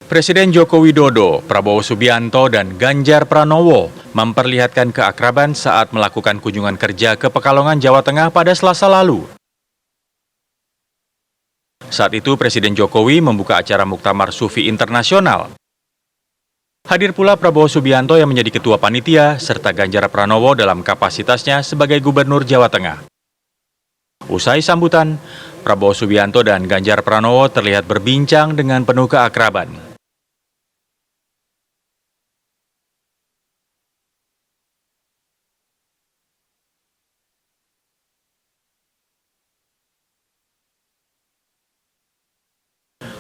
Presiden Joko Widodo, Prabowo Subianto, dan Ganjar Pranowo memperlihatkan keakraban saat melakukan kunjungan kerja ke Pekalongan, Jawa Tengah pada Selasa lalu. Saat itu Presiden Jokowi membuka acara Muktamar Sufi Internasional. Hadir pula Prabowo Subianto yang menjadi ketua panitia, serta Ganjar Pranowo dalam kapasitasnya sebagai Gubernur Jawa Tengah. Usai sambutan, Prabowo Subianto dan Ganjar Pranowo terlihat berbincang dengan penuh keakraban.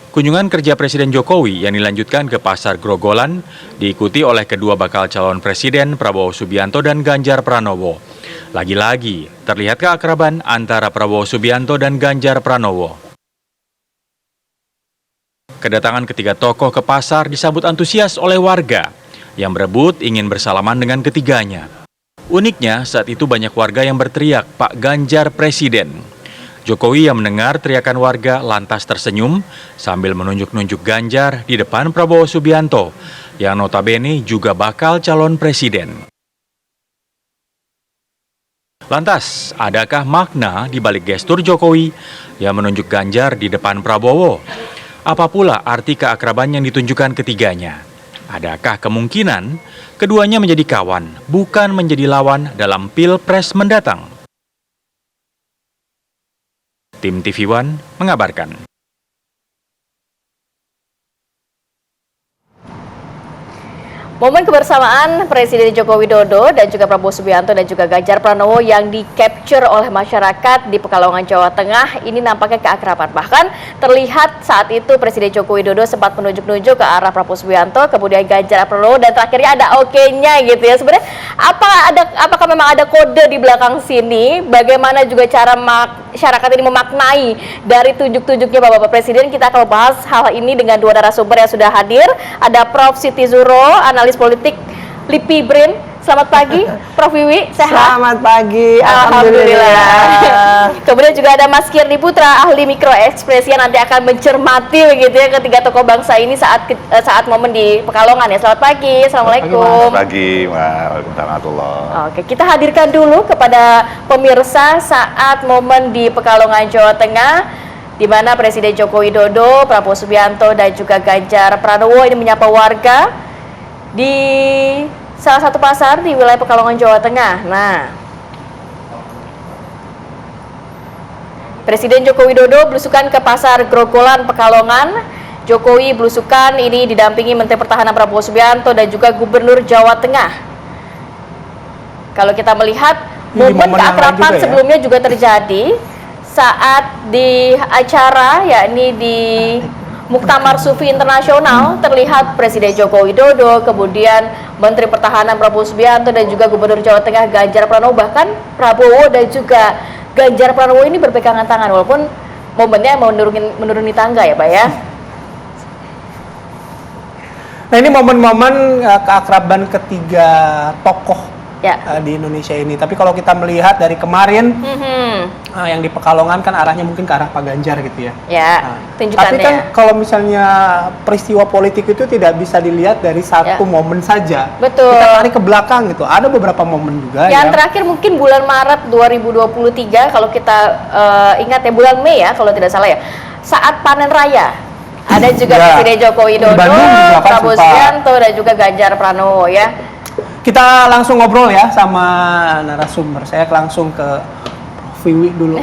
Kunjungan kerja Presiden Jokowi yang dilanjutkan ke Pasar Grogolan diikuti oleh kedua bakal calon presiden Prabowo Subianto dan Ganjar Pranowo. Lagi-lagi terlihat keakraban antara Prabowo Subianto dan Ganjar Pranowo. Kedatangan ketiga tokoh ke pasar disambut antusias oleh warga yang berebut ingin bersalaman dengan ketiganya. Uniknya saat itu banyak warga yang berteriak, "Pak Ganjar Presiden." Jokowi yang mendengar teriakan warga lantas tersenyum sambil menunjuk-nunjuk Ganjar di depan Prabowo Subianto yang notabene juga bakal calon presiden. Lantas, adakah makna di balik gestur Jokowi yang menunjuk Ganjar di depan Prabowo? Apa pula arti keakraban yang ditunjukkan ketiganya? Adakah kemungkinan keduanya menjadi kawan, bukan menjadi lawan dalam Pilpres mendatang? Tim TV One mengabarkan. Momen kebersamaan Presiden Joko Widodo dan juga Prabowo Subianto dan juga Ganjar Pranowo yang di-capture oleh masyarakat di Pekalongan, Jawa Tengah ini nampaknya keakraban. Bahkan terlihat saat itu Presiden Joko Widodo sempat menunjuk-nunjuk ke arah Prabowo Subianto, kemudian Ganjar Pranowo, dan terakhirnya ada oke-nya gitu ya. Sebenarnya apakah memang ada kode di belakang sini? Bagaimana juga cara masyarakat ini memaknai dari tunjuk-tunjuknya Bapak Presiden? Kita akan membahas hal ini dengan dua narasumber yang sudah hadir. Ada Prof. Siti Zuro, analis politik LIPI BRIN. Selamat pagi, Prof. Wiwi, sehat? Selamat pagi, Alhamdulillah. Kemudian juga ada Mas Kirdi Putra, ahli mikroekspresi yang nanti akan mencermati begitu ya ketiga tokoh bangsa ini saat momen di Pekalongan ya. Selamat pagi, assalamualaikum. Selamat pagi, waalaikumsalam. Oke, kita hadirkan dulu kepada pemirsa saat momen di Pekalongan, Jawa Tengah, di mana Presiden Joko Widodo, Prabowo Subianto, dan juga Ganjar Pranowo ini menyapa warga di salah satu pasar di wilayah Pekalongan, Jawa Tengah. Nah, Presiden Joko Widodo belusukan ke pasar Grogolan, Pekalongan. Jokowi belusukan ini didampingi Menteri Pertahanan Prabowo Subianto dan juga Gubernur Jawa Tengah. Kalau kita melihat momen keakraban sebelumnya juga terjadi saat di acara yakni di Muktamar Sufi Internasional, terlihat Presiden Joko Widodo, kemudian Menteri Pertahanan Prabowo Subianto dan juga Gubernur Jawa Tengah Ganjar Pranowo, bahkan Prabowo dan juga Ganjar Pranowo ini berpegangan tangan walaupun momennya menuruni tangga ya Pak ya. Nah, ini momen-momen keakraban ketiga tokoh di Indonesia ini. Tapi kalau kita melihat dari kemarin yang di Pekalongan kan arahnya mungkin ke arah Pak Ganjar gitu ya. Tunjukannya. Tapi kan kalau misalnya peristiwa politik itu tidak bisa dilihat dari satu momen saja. Betul. Kita tarik ke belakang gitu. Ada beberapa momen juga yang terakhir mungkin bulan Maret 2023 kalau kita ingat ya, bulan Mei ya kalau tidak salah ya. Saat panen raya. Ada juga Presiden Joko Widodo, Prabowo Subianto dan juga Ganjar Pranowo ya. Kita langsung ngobrol ya sama narasumber. Saya langsung ke Prof. Wiwi dulu.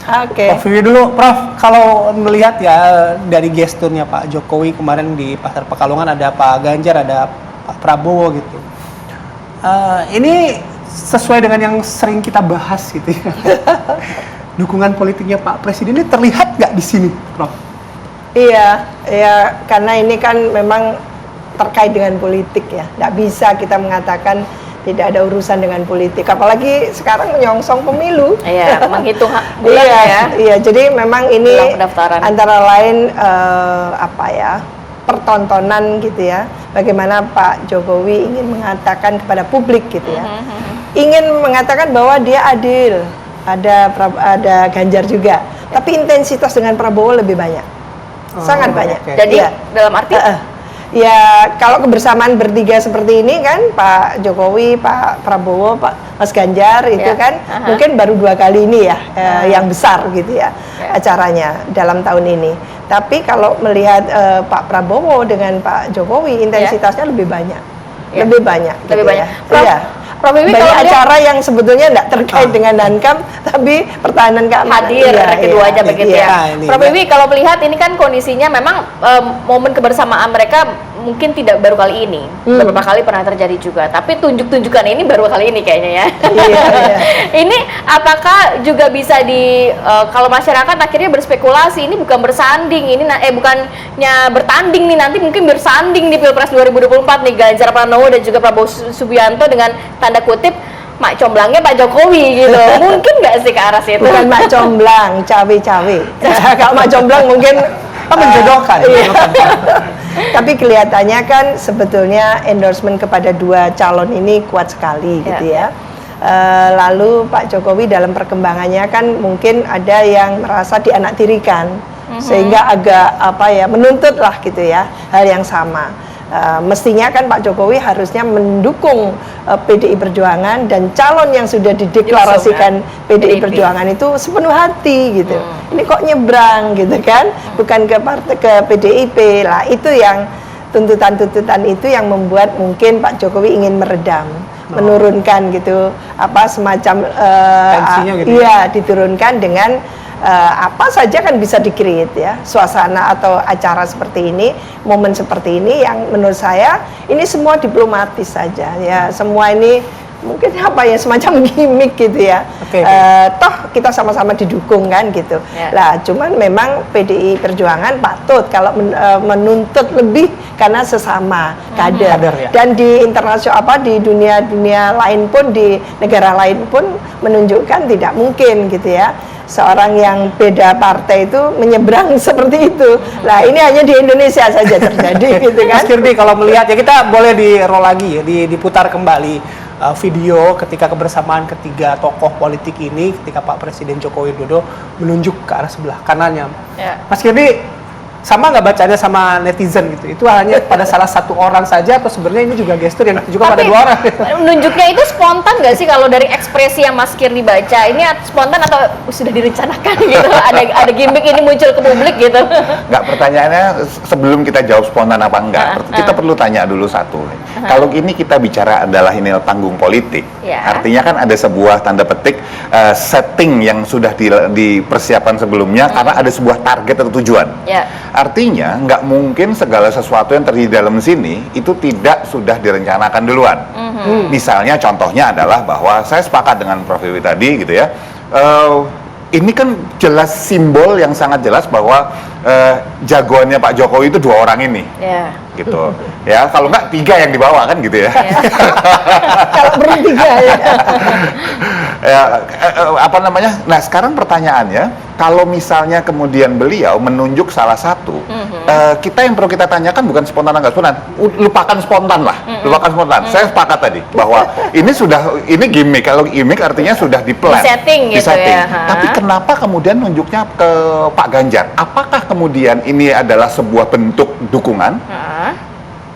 Prof. Wiwi dulu, Prof. Kalau melihat ya dari gesturnya Pak Jokowi kemarin di Pasar Pekalongan, ada Pak Ganjar, ada Pak Prabowo gitu. Ini sesuai dengan yang sering kita bahas gitu ya. Dukungan politiknya Pak Presiden ini terlihat nggak di sini, Prof? Iya, karena ini kan memang terkait dengan politik ya, nggak bisa kita mengatakan tidak ada urusan dengan politik, apalagi sekarang menyongsong pemilu. Iya, menghitung bulan ya. Iya, jadi memang ini antara lain pertontonan gitu ya, bagaimana Pak Jokowi ingin mengatakan kepada publik gitu ya, ingin mengatakan bahwa dia adil, ada Ganjar juga, tapi intensitas dengan Prabowo lebih banyak, sangat banyak. Jadi dalam arti Ya kalau kebersamaan bertiga seperti ini kan, Pak Jokowi, Pak Prabowo, Pak Mas Ganjar itu kan mungkin baru 2 kali ini ya yang besar gitu ya acaranya dalam tahun ini. Tapi kalau melihat Pak Prabowo dengan Pak Jokowi intensitasnya lebih banyak, lebih banyak, lebih gitu banyak. Ya. Prof Wiwi, banyak kalau acara yang sebetulnya tidak terkait dengan Hankam, tapi pertahanan keamanan hadir keduanya begitu ya. Prof Wiwi, kalau melihat ini kan kondisinya memang momen kebersamaan mereka mungkin tidak baru kali ini, beberapa kali pernah terjadi juga. Tapi tunjuk-tunjukkan ini baru kali ini kayaknya ya. Ini apakah juga bisa kalau masyarakat akhirnya berspekulasi ini bukan bersanding, ini bukannya bertanding nih, nanti mungkin bersanding di Pilpres 2024 nih Ganjar Pranowo dan juga Prabowo Subianto dengan tanda kutip mak comblangnya Pak Jokowi gitu. Mungkin nggak sih ke arah situ? Bukan mak comblang, cawe-cawe. Kalau mak comblang mungkin menjodohkan. Tapi kelihatannya kan sebetulnya endorsement kepada 2 calon ini kuat sekali gitu ya. Lalu Pak Jokowi dalam perkembangannya kan mungkin ada yang merasa dianaktirikan sehingga agak menuntut lah gitu ya hal yang sama. Mestinya kan Pak Jokowi harusnya mendukung PDI Perjuangan dan calon yang sudah dideklarasikan PDI Perjuangan itu sepenuh hati gitu. Ini kok nyebrang gitu kan, bukan ke PDIP lah. Itu yang tuntutan-tuntutan itu yang membuat mungkin Pak Jokowi ingin meredam, menurunkan gitu semacam tensinya gitu. Iya, diturunkan dengan apa saja kan bisa di-create ya, suasana atau acara seperti ini, momen seperti ini yang menurut saya ini semua diplomatis saja ya, semua ini mungkin semacam gimmick gitu ya. Toh kita sama-sama didukung kan gitu. Lah cuman memang PDI Perjuangan patut kalau menuntut lebih karena sesama kader. Dan di internasional di dunia lain pun, di negara lain pun menunjukkan tidak mungkin gitu ya seorang yang beda partai itu menyeberang seperti itu. Lah ini hanya di Indonesia saja terjadi gitu kan. Mas Kirdi, kalau melihat ya kita boleh di-roll lagi ya, diputar kembali video ketika kebersamaan ketiga tokoh politik ini ketika Pak Presiden Joko Widodo menunjuk ke arah sebelah kanannya. Mas Kirdi, sama nggak bacanya sama netizen gitu? Itu hanya pada salah satu orang saja atau sebenarnya ini juga gestur yang ditujukan pada 2 orang? Menunjuknya itu spontan nggak sih kalau dari ekspresi yang Mas Kirdi baca? Ini spontan atau sudah direncanakan gitu? Ada gimmick ini muncul ke publik gitu? Nggak, pertanyaannya sebelum kita jawab spontan apa enggak, kita perlu tanya dulu satu. Kalau ini kita bicara adalah ini panggung politik, artinya kan ada sebuah tanda petik setting yang sudah dipersiapkan sebelumnya karena ada sebuah target atau tujuan. Artinya nggak mungkin segala sesuatu yang terjadi dalam sini itu tidak sudah direncanakan duluan. Misalnya contohnya adalah bahwa saya sepakat dengan Prof Wiwi tadi gitu ya. Ini kan jelas simbol yang sangat jelas bahwa jagoannya Pak Jokowi itu 2 orang ini, gitu. Ya kalau nggak 3 yang dibawa kan gitu ya. Kalau bertiga ya. Nah sekarang pertanyaannya, kalau misalnya kemudian beliau menunjuk salah satu, kita yang perlu kita tanyakan bukan spontan atau nggak spontan, lupakan spontan lah, lupakan spontan. Saya sepakat tadi bahwa ini gimmick. Kalau gimmick artinya sudah di-plan, di setting. Tapi kenapa kemudian nunjuknya ke Pak Ganjar? Apakah kemudian ini adalah sebuah bentuk dukungan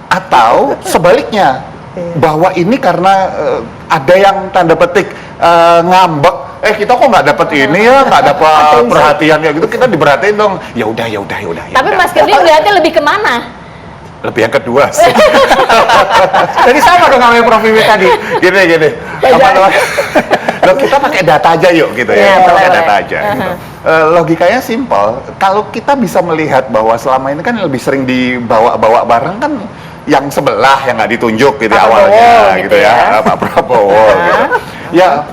atau sebaliknya bahwa ini karena ada yang tanda petik ngambek, kita kok nggak dapat ini ya, nggak dapat perhatian ya gitu, kita diperhatiin dong. Ya udah. Tapi Mas Kirdi melihatnya lebih kemana? Lebih yang kedua sih. Jadi sama dong sama Prof Wiwi tadi. Gini. Apa namanya? Loh, kita pakai data aja yuk gitu ya. Kita pakai data aja. Gitu. Logikanya simpel. Kalau kita bisa melihat bahwa selama ini kan lebih sering dibawa-bawa bareng kan yang sebelah yang nggak ditunjuk gitu awalnya gitu ya, Pak Prabowo gitu. Ya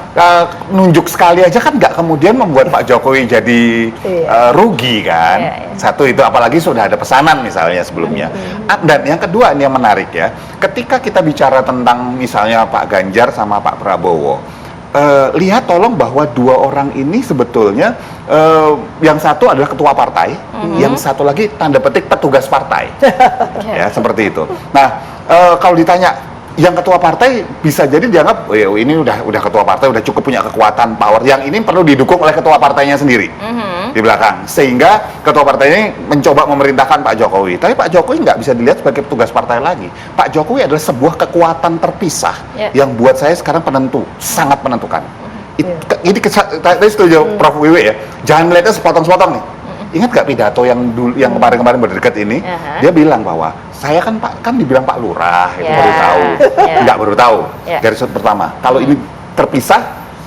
nunjuk sekali aja kan nggak kemudian membuat Pak Jokowi jadi rugi kan. Satu itu, apalagi sudah ada pesanan misalnya sebelumnya. Dan yang kedua ini yang menarik ya, ketika kita bicara tentang misalnya Pak Ganjar sama Pak Prabowo, lihat tolong bahwa 2 orang ini sebetulnya yang satu adalah ketua partai, yang satu lagi tanda petik petugas partai. Ya seperti itu. Nah kalau ditanya yang ketua partai bisa jadi dianggap ini udah ketua partai, udah cukup punya kekuatan power, yang ini perlu didukung oleh ketua partainya sendiri. di belakang. Sehingga ketua partai ini mencoba memerintahkan Pak Jokowi. Tapi Pak Jokowi nggak bisa dilihat sebagai petugas partai lagi. Pak Jokowi adalah sebuah kekuatan terpisah yang buat saya sekarang penentu, sangat menentukan. Ini tadi setuju Prof. Wiwi ya, jangan melihatnya sepotong-sepotong nih. Ingat gak pidato yang dulu, yang kemarin-kemarin berdekat ini, dia bilang bahwa saya kan dibilang Pak Lurah, itu baru tahu, nggak baru tahu dari sudut pertama. Kalau ini terpisah,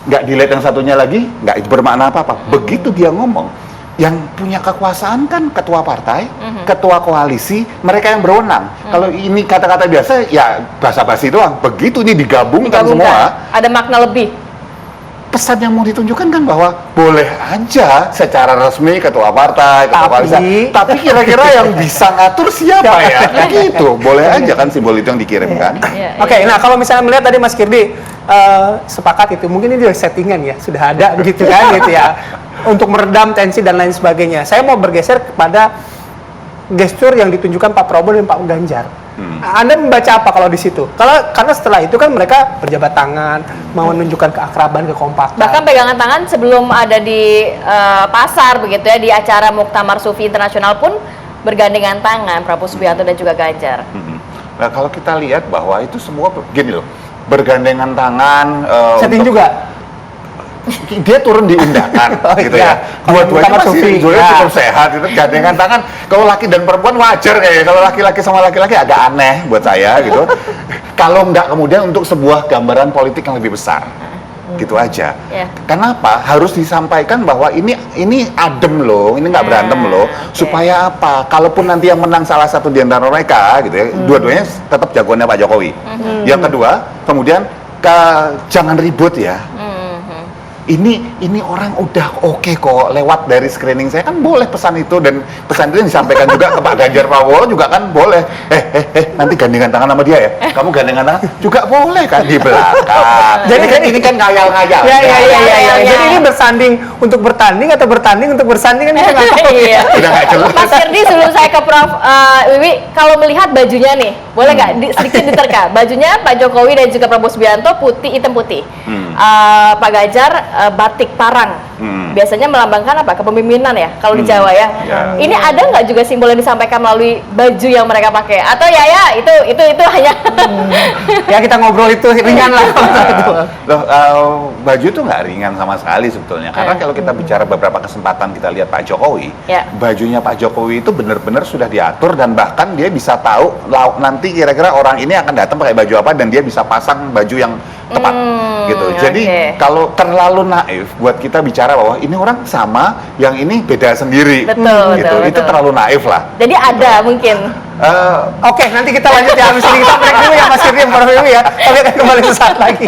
nggak dilihat yang satunya lagi, nggak bermakna apa-apa. Begitu dia ngomong, yang punya kekuasaan kan ketua partai, ketua koalisi, mereka yang berwenang. Kalau ini kata-kata biasa, ya basa-basi doang. Begitu ini digabungkan semua, ada makna lebih. Pesan yang mau ditunjukkan kan bahwa boleh aja secara resmi ketua partai, ketua koalisi, tapi kira-kira yang bisa ngatur siapa ya? Gitu, boleh aja kan simbol itu yang dikirimkan. Oke, nah kalau misalnya melihat tadi Mas Kirdi sepakat itu, mungkin ini settingan ya, sudah ada begitu kan gitu ya, untuk meredam tensi dan lain sebagainya. Saya mau bergeser kepada gestur yang ditunjukkan Pak Prabowo dan Pak Ganjar. Anda membaca apa kalau di situ? Karena setelah itu kan mereka berjabat tangan, mau menunjukkan keakraban, kekompakan. Bahkan pegangan tangan sebelum ada di pasar begitu ya, di acara Muktamar Sufi Internasional pun bergandengan tangan Prabowo Subianto dan juga Ganjar. Nah kalau kita lihat bahwa itu semua gini loh, bergandengan tangan. Setting juga. Dia turun di undangan gitu ya. Dua-duanya masih cukup sehat, itu gandengan tangan. Kalau laki dan perempuan wajar kayaknya. Kalau laki-laki sama laki-laki agak aneh buat saya gitu. Kalau nggak kemudian untuk sebuah gambaran politik yang lebih besar. Gitu aja. Kenapa harus disampaikan bahwa ini adem loh, ini nggak berantem loh, supaya apa? Kalaupun nanti yang menang salah satu di antara mereka gitu ya, dua-duanya tetap jagoannya Pak Jokowi. Yang kedua, kemudian jangan ribut ya. Ini orang udah oke kok lewat dari screening saya kan boleh pesan itu, dan pesan itu yang disampaikan juga ke Pak Ganjar Pranowo juga kan boleh. Nanti gandengan tangan sama dia ya. Kamu gandengan tangan juga boleh kan di belakang. Jadi kan ini kan ngayal-ngayal. Ya. Jadi ini bersanding untuk bertanding atau bertanding untuk bersanding kan kita nggak tahu. Udah nggak jelas. Mas Kirdi, sebelum saya ke Prof. Wiwi, kalau melihat bajunya nih, boleh nggak sedikit diterka? Bajunya Pak Jokowi dan juga Prabowo Subianto putih, hitam putih. Pak Ganjar batik parang, biasanya melambangkan apa? Kepemimpinan ya, kalau di Jawa ya. Ini ada nggak juga simbol yang disampaikan melalui baju yang mereka pakai? Atau ya itu hanya Ya kita ngobrol itu ringan lah. Baju itu nggak ringan sama sekali sebetulnya. Karena kalau kita bicara beberapa kesempatan kita lihat Pak Jokowi, bajunya Pak Jokowi itu benar-benar sudah diatur, dan bahkan dia bisa tahu nanti kira-kira orang ini akan datang pakai baju apa, dan dia bisa pasang baju yang tepat gitu. Jadi kalau terlalu naif buat kita bicara bahwa ini orang sama, yang ini beda sendiri, gitu. Itu terlalu naif lah. Jadi ada mungkin. Oke, nanti kita lanjut ya, habis ini kita break dulu ya Mas Kirdi, Prof. Wiwi ya. Kami akan kembali sesaat lagi.